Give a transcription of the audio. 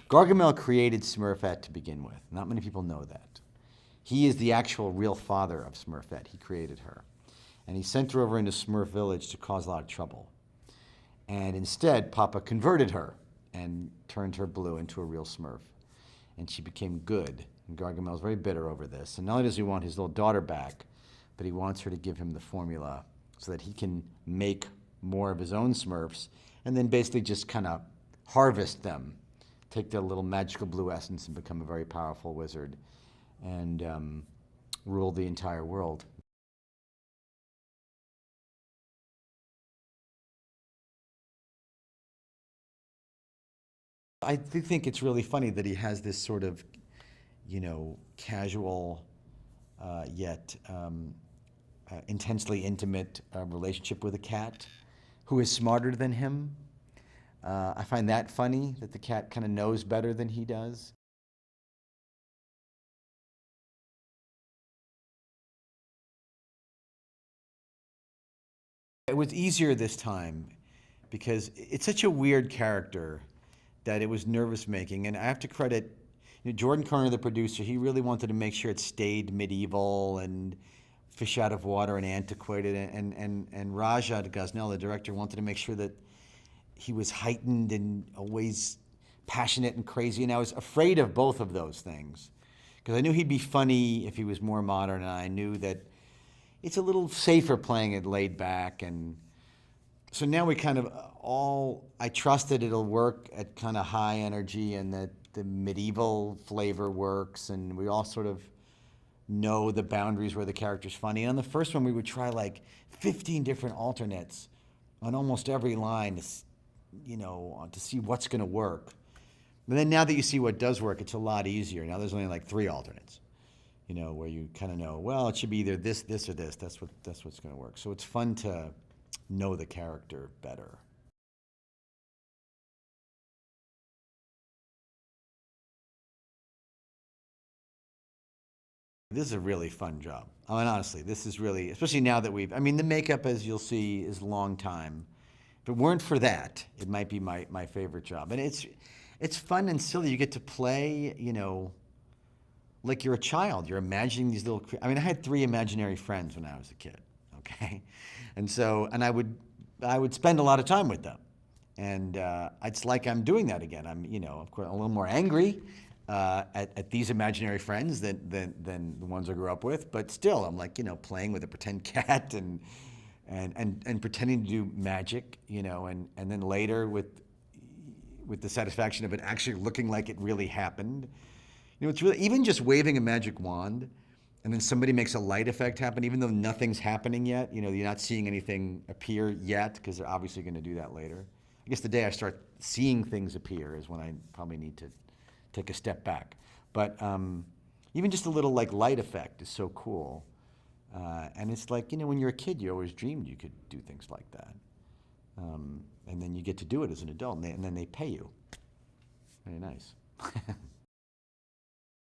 Gargamel created Smurfette to begin with. Not many people know that. He is the actual real father of Smurfette. He created her. And he sent her over into Smurf Village to cause a lot of trouble. And instead, Papa converted her and turned her blue into a real Smurf. And she became good. And Gargamel's very bitter over this. And not only does he want his little daughter back, but he wants her to give him the formula so that he can make more of his own Smurfs and then basically just kind of harvest them, take their little magical blue essence and become a very powerful wizard and rule the entire world. I do think it's really funny that he has this sort of, casual yet intensely intimate relationship with a cat who is smarter than him. I find that funny, that the cat kind of knows better than he does. It was easier this time because it's such a weird character that it was nervous making. And I have to credit Jordan Carner, the producer. He really wanted to make sure it stayed medieval and fish out of water and antiquated. And Rajat Gosnell, the director, wanted to make sure that he was heightened and always passionate and crazy. And I was afraid of both of those things because I knew he'd be funny if he was more modern. And I knew that it's a little safer playing it laid back. And so now we kind of I trust that it'll work at kind of high energy and that the medieval flavor works. And we all sort of know the boundaries where the character's funny. And on the first one, we would try like 15 different alternates on almost every line to see what's going to work. And then now that you see what does work, it's a lot easier. Now there's only like 3 alternates, where you kind of know, well, it should be either this, this, or this. That's what's going to work. So it's fun to know the character better. This is a really fun job. I mean, honestly, this is really, especially now that the makeup, as you'll see, is a long time. If it weren't for that, it might be my favorite job. And it's fun and silly. You get to play, like you're a child. You're imagining these little, I had 3 imaginary friends when I was a kid, okay? And I would spend a lot of time with them. And it's like I'm doing that again. I'm, of course, a little more angry at these imaginary friends than the ones I grew up with. But still, I'm like, playing with a pretend cat and pretending to do magic, and then later with the satisfaction of it actually looking like it really happened. It's really, even just waving a magic wand and then somebody makes a light effect happen, even though nothing's happening yet. You're not seeing anything appear yet because they're obviously going to do that later. I guess the day I start seeing things appear is when I probably need to take a step back. But even just a little like light effect is so cool. And it's like, when you're a kid, you always dreamed you could do things like that. And then you get to do it as an adult, and then they pay you. Very nice.